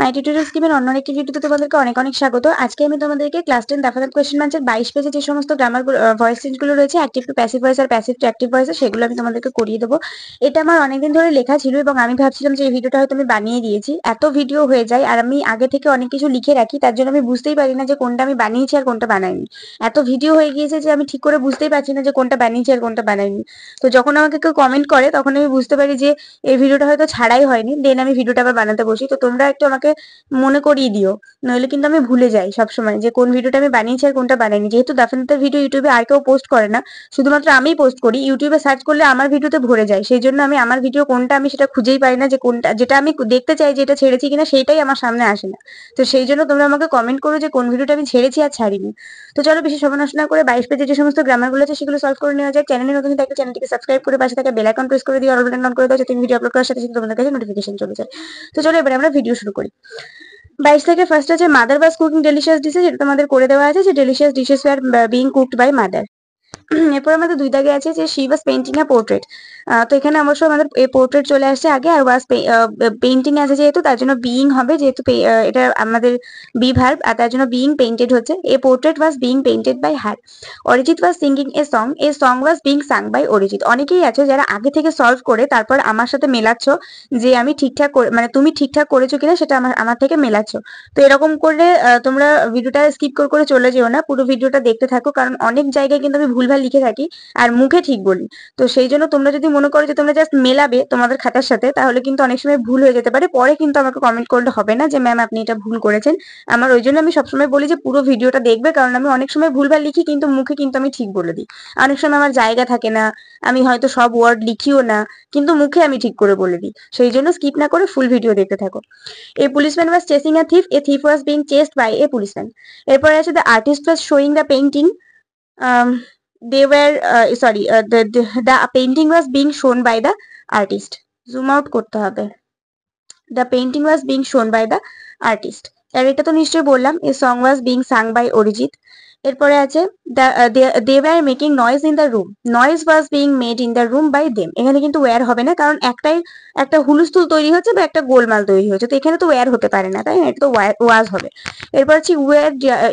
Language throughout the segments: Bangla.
মাই টিউটোরিয়াল স্কিমের অন্য একটি ভিডিওতে তোমাদেরকে অনেক অনেক স্বাগত। আজকে আমি তোমাদেরকে ক্লাস 10 দাফাদাত কোয়েশ্চেন ব্যাংকের 22 পেজে যে সমস্ত গ্রামার ভয়েস চেঞ্জ গুলো রয়েছে, অ্যাক্টিভ টু প্যাসিভ ভয়েস আর প্যাসিভ টু অ্যাক্টিভ ভয়েস, সেগুলো আমি তোমাদেরকে করিয়ে দেবো। এটা আমার অনেকদিন ধরে লেখা ছিল এবং আমি ভাবছিলাম যে এই ভিডিওটা হয়তো আমি বানিয়ে দিয়েছি। এত ভিডিও হয়ে যায় আর আমি আগে থেকে অনেক কিছু লিখে রাখি, তার জন্য আমি বুঝতেই পারি না যে কোনটা আমি বানিয়েছি আর কোনটা বানাইনি। এত ভিডিও হয়ে গিয়েছে যে আমি ঠিক করে বুঝতেই পারছি না যে কোনটা বানিয়েছি আর কোনটা বানাইনি। তো যখন আমাকে কেউ কমেন্ট করে তখন আমি বুঝতে পারি যে এই ভিডিওটা হয়তো ছাড়াই হয়নি, দেন আমি ভিডিওটা আবার বানাতে বসি। তো তোমরা একটু আমাকে মনে করিয়ে দিও, নইলে কিন্তু আমি ভুলে যাই সবসময় যে কোন ভিডিওটা আমি বানিয়েছি আর কোনটা বানাইনি। যেহেতু দাফাদাতের ভিডিও ইউটিউবে আর কেউ পোস্ট করে না, শুধুমাত্র আমিই পোস্ট করি, ইউটিউবে সার্চ করলে আমার ভিডিওতে ভরে যায়। সেই জন্য আমি আমার ভিডিও কোনটা আমি সেটা খুঁজেই পাই না, যে কোনটা যেটা আমি দেখতে চাই যে এটা ছেড়েছি কিনা সেইটাই আমার সামনে আসে না। তো সেই জন্য তোমরা আমাকে কমেন্ট করো যে কোন ভিডিওটা আমি ছেড়েছি আর ছাড়িনি। তো চলো বেশি সমালোচনা না করে 22 পেজে যে সমস্ত গ্রামার গুলো আছে সেগুলো সলভ করে নেওয়া যায়। চ্যানেলে নতুন থাকলে চ্যানেলটিকে সাবস্ক্রাইব করে পাশে থাকা বেল আইকন প্রেস করে দিও, অল বাটন অন করে দাও, যাতে ভিডিও আপলোড করার সাথে সাথে তোমাদের কাছে নোটিফিকেশন চলে যায়। তো চলো এবারে আমরা ভিডিও শুরু করি। 22 থেকে ফার্স্ট আছে mother was cooking delicious dishes, যেটা তোমাদের করে দেওয়া আছে যে delicious dishes were being cooked by mother. এরপর আমাদের 2 দাগে আছে যে she was painting a portrait. তো এখানে অবশ্য আমাদের এই পোর্ট্রেট চলে আসছে আগে, আর ওয়াজ পেইন্টিং আছে যেহেতু তার জন্য বিইং হবে, যেহেতু এটা আমাদের বি ভার্ব, আর তার জন্য বিইং পেইন্টেড হচ্ছে। A portrait was being painted by her. Arijit was singing a song was being sung by Arijit. অনেকেই আছে যারা আগে থেকে সলভ করে তারপর আমার সাথে মেলাচ্ছ যে আমি ঠিকঠাক মানে তুমি ঠিকঠাক করেছো কিনা সেটা আমার থেকে মেলাচ্ছ। তো এরকম করলে তোমরা ভিডিওটা স্কিপ করে করে চলে যেও না, পুরো ভিডিওটা দেখতে থাকো, কারণ অনেক জায়গায় কিন্তু আমি ভুলভাল লিখে থাকি আর মুখে ঠিক বলি। তো সেই জন্য তোমরা যদি মনে করো যে তোমরা জাস্ট মেলাবে তোমাদের খাতার সাথে, তাহলে কিন্তু অনেক সময় ভুল হয়ে যেতে পারে। পরে কিন্তু আমাকে কমেন্ট করলে হবে না যে ম্যাম আপনি এটা ভুল করেছেন। আমার ওই জন্য আমি সবসময় বলি যে পুরো ভিডিওটা দেখবে, কারণ আমি অনেক সময় ভুলভাল লিখি কিন্তু মুখে কিন্তু আমি ঠিক বলে দিই। অনেক সময় আমার জায়গা থাকে না, আমি হয়তো সব ওয়ার্ড লিখিও না, কিন্তু মুখে আমি ঠিক করে বলে দিই। সেই জন্য স্কিপ না করে ফুল ভিডিও দেখতে থাকো। A policeman was chasing a thief. A thief was being chased by a policeman. এরপরে আছে the artist was showing the painting. Um, they were sorry, the painting was being shown by the artist. Zoom out করতে হবে। The painting was being shown by the artist. আর এটা তো নিশ্চয়ই বললাম। A song was being sung by Arijit. এরপরে আছে they were making noise in the room. Noise was being made in the room by them. এখানে কিন্তু ওয়্যার হবে না, কারণ একটা হুলস্থুল তৈরি হচ্ছে বা একটা গোলমাল তৈরি হচ্ছে, তো এখানে তো ওয়্যার হতে পারে না, তাই না? এটা তো ওয়াজ হবে। এরপর আছে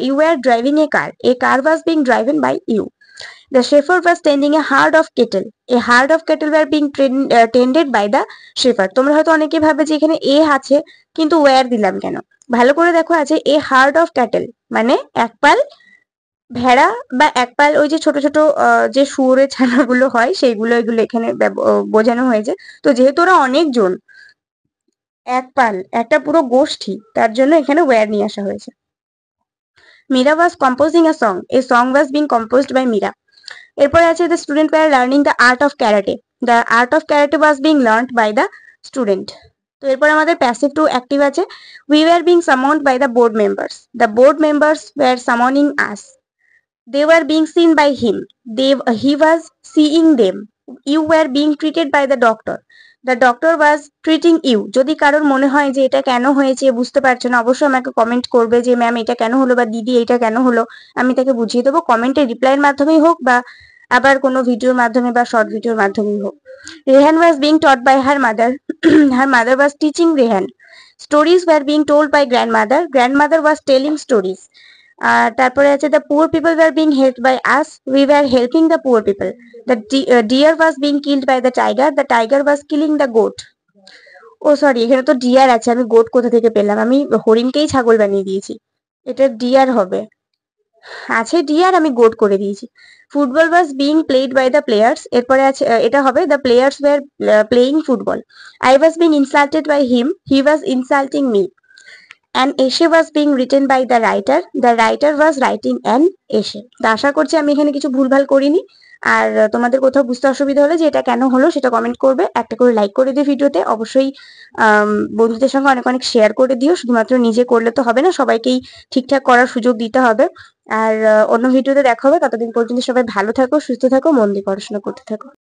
you were driving a car. A car was being driven by you. The shepherd was tending a herd of cattle. A herd of cattle were being tended by the shepherd. তোমরা হয়তো অনেকে ভাবে যে এখানে এ আছে কিন্তু ওয়্যার দিলাম কেন। ভালো করে দেখো, আছে a herd of cattle, মানে একপাল ভেড়া বা একপাল ওই যে ছোট ছোট যে শুয়োরের ছানাগুলো হয় সেইগুলো, এগুলো এখানে বোঝানো হয়েছে। তো যেহেতু ওরা অনেকজন, একপাল একটা পুরো গোষ্ঠী, তার জন্য এখানে ওয়্যার নিয়ে আসা হয়েছে। Meera was composing a song. A song was being composed by Meera. এরপরে আছে the student were learning the art of karate. The art of karate was being learned by the student. তো এরপর আমাদের প্যাসিভ টু অ্যাক্টিভ আছে we were being summoned by the board members. The board members were summoning us. They were being seen by him. He was seeing them. You were being treated by the doctor. The doctor was treating you. যদি কারোর মনে হয় যে এটা কেন হয়েছে বুঝতে পারছো না, অবশ্যই আমাকে কমেন্ট করবে যে ম্যাম এটা কেন হলো বা দিদি এটা কেন হলো। আমি তাকে বুঝিয়ে দেবো, কমেন্টে রিপ্লাইয়ের মাধ্যমেই হোক বা আবার কোনো ভিডিওর মাধ্যমে বা শর্ট ভিডিওর মাধ্যমেই হোক। Rehan was being taught by her mother. Her mother was teaching Rehan. Stories were being told by grandmother. Grandmother was telling stories. তারপরে আছে the poor people were being helped by us. We were helping the poor people. The deer was being killed by the tiger. The tiger was killing the goat. Oh sorry, এখানে তো ডিয়ার আছে, আমি গোট কোথা থেকে পেলাম? আমি হরিণকেই ছাগল বানিয়ে দিয়েছি, এটা ডিয়ার হবে। আছে ডিয়ার, আমি গোট করে দিয়েছি। Football was being played by the players. এরপরে আছে এটা হবে the players were playing football. I was being insulted by him. He was insulting me. An essay was being written by the writer. The writer was writing an essay. তো আশা করছি আমি এখানে কিছু ভুলভাল করিনি। আর তোমাদের কোথাও বুঝতে অসুবিধা হলে যে এটা কেন হলো সেটা কমেন্ট করবে, একটা করে লাইক করে দিও ভিডিওতে। অবশ্যই বন্ধুদের সঙ্গে অনেক অনেক শেয়ার করে দিও। শুধুমাত্র নিজে করলে তো হবে না, সবাইকেই ঠিকঠাক করার সুযোগ দিতে হবে। আর অন্য ভিডিওতে দেখা হবে, ততদিন পর্যন্ত সবাই ভালো থাকো, সুস্থ থাকো, মন দিয়ে পড়াশোনা করতে থাকো।